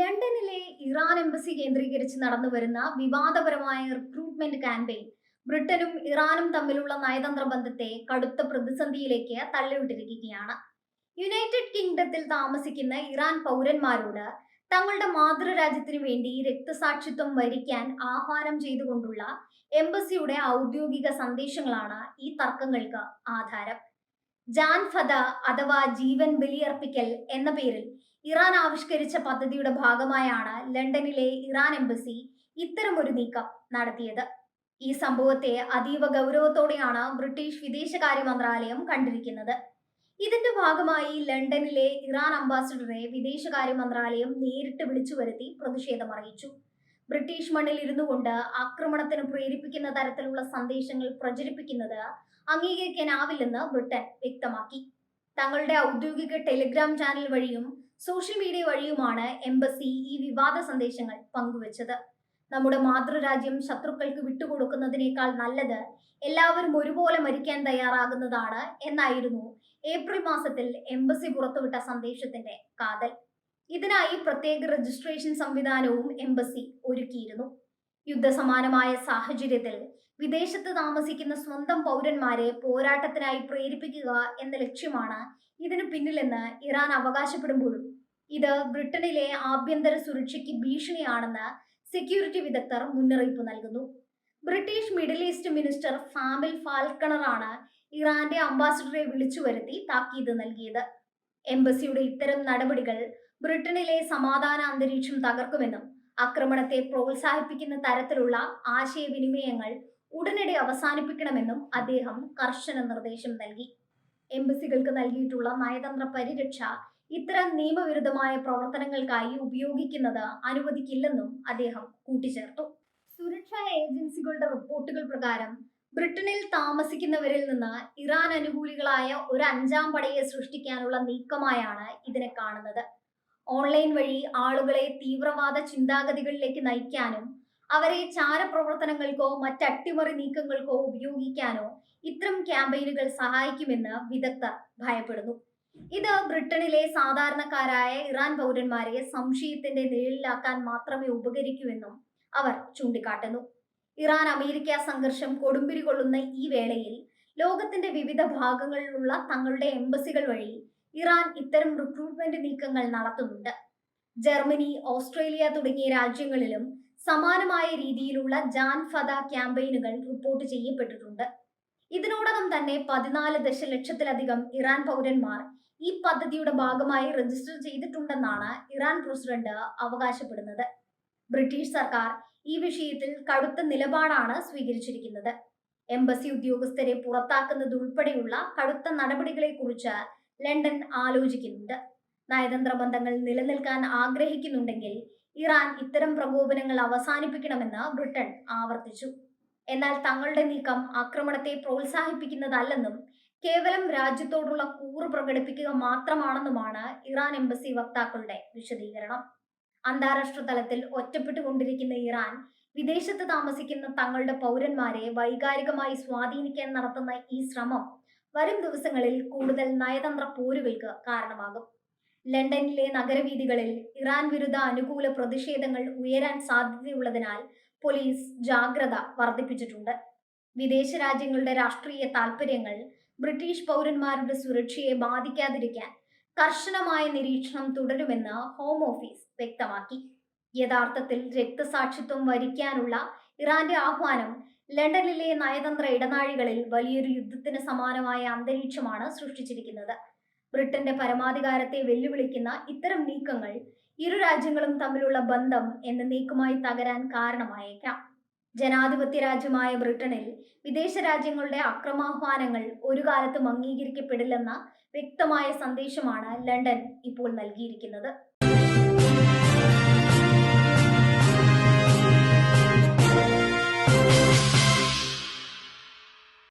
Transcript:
ലണ്ടനിലെ Iran embassy കേന്ദ്രീകരിച്ച് നടന്നുവരുന്ന വിവാദപരമായ റിക്രൂട്ട്മെന്റ് ക്യാമ്പയിൻ ബ്രിട്ടനും ഇറാനും തമ്മിലുള്ള നയതന്ത്ര ബന്ധത്തെ കടുത്ത പ്രതിസന്ധിയിലേക്ക് തള്ളിവിട്ടിരിക്കുകയാണ്. യുണൈറ്റഡ് കിങ്ഡത്തിൽ താമസിക്കുന്ന ഇറാൻ പൗരന്മാരോട് തങ്ങളുടെ മാതൃരാജ്യത്തിനു വേണ്ടി രക്തസാക്ഷിത്വം വരിക്കാൻ ആഹ്വാനം ചെയ്തുകൊണ്ടുള്ള എംബസിയുടെ ഔദ്യോഗിക സന്ദേശങ്ങളാണ് ഈ തർക്കങ്ങൾക്ക് ആധാരം. ജാൻ ഫദ അഥവാ ജീവൻ ബലിയർപ്പിക്കൽ എന്ന പേരിൽ ഇറാൻ ആവിഷ്കരിച്ച പദ്ധതിയുടെ ഭാഗമായാണ് ലണ്ടനിലെ ഇറാൻ എംബസി ഇത്തരമൊരു നീക്കം നടത്തിയത്. ഈ സംഭവത്തെ അതീവ ഗൗരവത്തോടെയാണ് ബ്രിട്ടീഷ് വിദേശകാര്യ മന്ത്രാലയം കണ്ടിരിക്കുന്നത്. ഇതിന്റെ ഭാഗമായി ലണ്ടനിലെ ഇറാൻ അംബാസിഡറെ വിദേശകാര്യ മന്ത്രാലയം നേരിട്ട് വിളിച്ചു വരുത്തി പ്രതിഷേധം അറിയിച്ചു. ബ്രിട്ടീഷ് മണ്ണിൽ ഇരുന്നു കൊണ്ട് ആക്രമണത്തിന് പ്രേരിപ്പിക്കുന്ന തരത്തിലുള്ള സന്ദേശങ്ങൾ പ്രചരിപ്പിക്കുന്നത് അംഗീകരിക്കാനാവില്ലെന്ന് ബ്രിട്ടൻ വ്യക്തമാക്കി. തങ്ങളുടെ ഔദ്യോഗിക ടെലിഗ്രാം ചാനൽ വഴിയും സോഷ്യൽ മീഡിയ വഴിയുമാണ് എംബസി ഈ വിവാദ സന്ദേശങ്ങൾ പങ്കുവച്ചത്. നമ്മുടെ മാതൃരാജ്യം ശത്രുക്കൾക്ക് വിട്ടുകൊടുക്കുന്നതിനേക്കാൾ നല്ലത് എല്ലാവരും ഒരുപോലെ മരിക്കാൻ തയ്യാറാകുന്നതാണ് എന്നായിരുന്നു ഏപ്രിൽ മാസത്തിൽ എംബസി പുറത്തുവിട്ട സന്ദേശത്തിന്റെ കാതൽ. ഇതിനായി പ്രത്യേക രജിസ്ട്രേഷൻ സംവിധാനവും എംബസി ഒരുക്കിയിരുന്നു. യുദ്ധസമാനമായ സാഹചര്യത്തിൽ വിദേശത്ത് താമസിക്കുന്ന സ്വന്തം പൗരന്മാരെ പോരാട്ടത്തിനായി പ്രേരിപ്പിക്കുക എന്ന ലക്ഷ്യമാണ് ഇതിനു പിന്നിലെന്ന് ഇറാൻ അവകാശപ്പെടുമ്പോഴും ഇത് ബ്രിട്ടനിലെ ആഭ്യന്തര സുരക്ഷയ്ക്ക് ഭീഷണിയാണെന്ന് സെക്യൂരിറ്റി വിദഗ്ധർ മുന്നറിയിപ്പ് നൽകുന്നു. ബ്രിട്ടീഷ് മിഡിൽ ഈസ്റ്റ് മിനിസ്റ്റർ ഫാമിൽ ഫാൽക്കണറാണ് ഇറാന്റെ അംബാസിഡറെ വിളിച്ചു വരുത്തി താക്കീത് നൽകിയത്. എംബസിയുടെ ഇത്തരം നടപടികൾ ബ്രിട്ടനിലെ സമാധാന അന്തരീക്ഷം തകർക്കുമെന്നും ആക്രമണത്തെ പ്രോത്സാഹിപ്പിക്കുന്ന തരത്തിലുള്ള ആശയവിനിമയങ്ങൾ ഉടനടി അവസാനിപ്പിക്കണമെന്നും അദ്ദേഹം കർശന നിർദ്ദേശം നൽകി. എംബസികൾക്ക് നൽകിയിട്ടുള്ള നയതന്ത്ര പരിരക്ഷ ഇത്തരം നിയമവിരുദ്ധമായ പ്രവർത്തനങ്ങൾക്കായി ഉപയോഗിക്കുന്നത് അനുവദിക്കില്ലെന്നും അദ്ദേഹം കൂട്ടിച്ചേർത്തു. സുരക്ഷാ ഏജൻസികളുടെ റിപ്പോർട്ടുകൾ പ്രകാരം ബ്രിട്ടനിൽ താമസിക്കുന്നവരിൽ നിന്ന് ഇറാൻ അനുകൂലികളായ ഒരു അഞ്ചാം പടയെ സൃഷ്ടിക്കാനുള്ള നീക്കമായാണ് ഇതിനെ കാണുന്നത്. ഓൺലൈൻ വഴി ആളുകളെ തീവ്രവാദ ചിന്താഗതികളിലേക്ക് നയിക്കാനും അവരെ ചാരപ്രവർത്തനങ്ങൾക്കോ മറ്റ് അട്ടിമറി നീക്കങ്ങൾക്കോ ഉപയോഗിക്കാനോ ഇത്തരം ക്യാമ്പയിനുകൾ സഹായിക്കുമെന്ന് വിദഗ്ധർ ഭയപ്പെടുന്നു. ഇത് ബ്രിട്ടനിലെ സാധാരണക്കാരായ ഇറാൻ പൗരന്മാരെ സംശയത്തിന്റെ നിഴലിലാക്കാൻ മാത്രമേ ഉപകരിക്കൂവെന്നും അവർ ചൂണ്ടിക്കാട്ടുന്നു. ഇറാൻ അമേരിക്ക സംഘർഷം കൊടുമ്പിരി കൊള്ളുന്ന ഈ വേളയിൽ ലോകത്തിന്റെ വിവിധ ഭാഗങ്ങളിലുള്ള തങ്ങളുടെ എംബസികൾ വഴി ഇറാൻ ഇത്തരം റിക്രൂട്ട്മെന്റ് നീക്കങ്ങൾ നടത്തുന്നുണ്ട്. ജർമ്മനി, ഓസ്ട്രേലിയ തുടങ്ങിയ രാജ്യങ്ങളിലും സമാനമായ രീതിയിലുള്ള ജാൻ ഫദ ക്യാമ്പയിനുകൾ റിപ്പോർട്ട് ചെയ്യപ്പെട്ടിട്ടുണ്ട്. ഇതിനോടകം തന്നെ 14 ദശലക്ഷത്തിലധികം ഇറാൻ പൗരന്മാർ ഈ പദ്ധതിയുടെ ഭാഗമായി രജിസ്റ്റർ ചെയ്തിട്ടുണ്ടെന്നാണ് ഇറാൻ പ്രസിഡന്റ് അവകാശപ്പെടുന്നത്. ബ്രിട്ടീഷ് സർക്കാർ ഈ വിഷയത്തിൽ കടുത്ത നിലപാടാണ് സ്വീകരിച്ചിരിക്കുന്നത്. എംബസി ഉദ്യോഗസ്ഥരെ പുറത്താക്കുന്നതുൾപ്പെടെയുള്ള കടുത്ത നടപടികളെക്കുറിച്ച് ലണ്ടൻ ആലോചിക്കുന്നുണ്ട്. നയതന്ത്ര ബന്ധങ്ങൾ നിലനിൽക്കാൻ ആഗ്രഹിക്കുന്നുണ്ടെങ്കിൽ ഇറാൻ ഇത്തരം പ്രകോപനങ്ങൾ അവസാനിപ്പിക്കണമെന്ന് ബ്രിട്ടൻ ആവർത്തിച്ചു. എന്നാൽ തങ്ങളുടെ നീക്കം ആക്രമണത്തെ പ്രോത്സാഹിപ്പിക്കുന്നതല്ലെന്നും കേവലം രാജ്യത്തോടുള്ള കൂറ് പ്രകടിപ്പിക്കുക മാത്രമാണെന്നുമാണ് ഇറാൻ എംബസി വക്താക്കളുടെ വിശദീകരണം. അന്താരാഷ്ട്ര തലത്തിൽ ഒറ്റപ്പെട്ടുകൊണ്ടിരിക്കുന്ന ഇറാൻ വിദേശത്ത് താമസിക്കുന്ന തങ്ങളുടെ പൗരന്മാരെ വൈകാരികമായി സ്വാധീനിക്കാൻ നടത്തുന്ന ഈ ശ്രമം വരും ദിവസങ്ങളിൽ കൂടുതൽ നയതന്ത്ര പോരുകൾക്ക് കാരണമാകും. ലണ്ടനിലെ നഗരവീഥികളിൽ ഇറാൻ വിരുദ്ധ അനുകൂല പ്രതിഷേധങ്ങൾ ഉയരാൻ സാധ്യതയുള്ളതിനാൽ പോലീസ് ജാഗ്രത വർദ്ധിപ്പിച്ചിട്ടുണ്ട്. വിദേശ രാജ്യങ്ങളുടെ രാഷ്ട്രീയ താൽപര്യങ്ങൾ ബ്രിട്ടീഷ് പൗരന്മാരുടെ സുരക്ഷയെ ബാധിക്കാതിരിക്കാൻ കർശനമായ നിരീക്ഷണം തുടരുമെന്ന് ഹോം ഓഫീസ് വ്യക്തമാക്കി. യഥാർത്ഥത്തിൽ രക്തസാക്ഷിത്വം വരിക്കാനുള്ള ഇറാന്റെ ആഹ്വാനം ലണ്ടനിലെ നയതന്ത്ര ഇടനാഴികളിൽ വലിയൊരു യുദ്ധത്തിന് സമാനമായ അന്തരീക്ഷമാണ് സൃഷ്ടിച്ചിരിക്കുന്നത്. ബ്രിട്ടന്റെ പരമാധികാരത്തെ വെല്ലുവിളിക്കുന്ന ഇത്തരം നീക്കങ്ങൾ ഇരു രാജ്യങ്ങളും തമ്മിലുള്ള ബന്ധം എന്നേക്കുമായി തകരാൻ കാരണമായേക്കാം. ജനാധിപത്യ രാജ്യമായ ബ്രിട്ടനിൽ വിദേശ രാജ്യങ്ങളുടെ അക്രമാഹ്വാനങ്ങൾ ഒരു കാലത്തും അംഗീകരിക്കപ്പെടില്ലെന്ന വ്യക്തമായ സന്ദേശമാണ് ലണ്ടൻ ഇപ്പോൾ നൽകിയിരിക്കുന്നത്.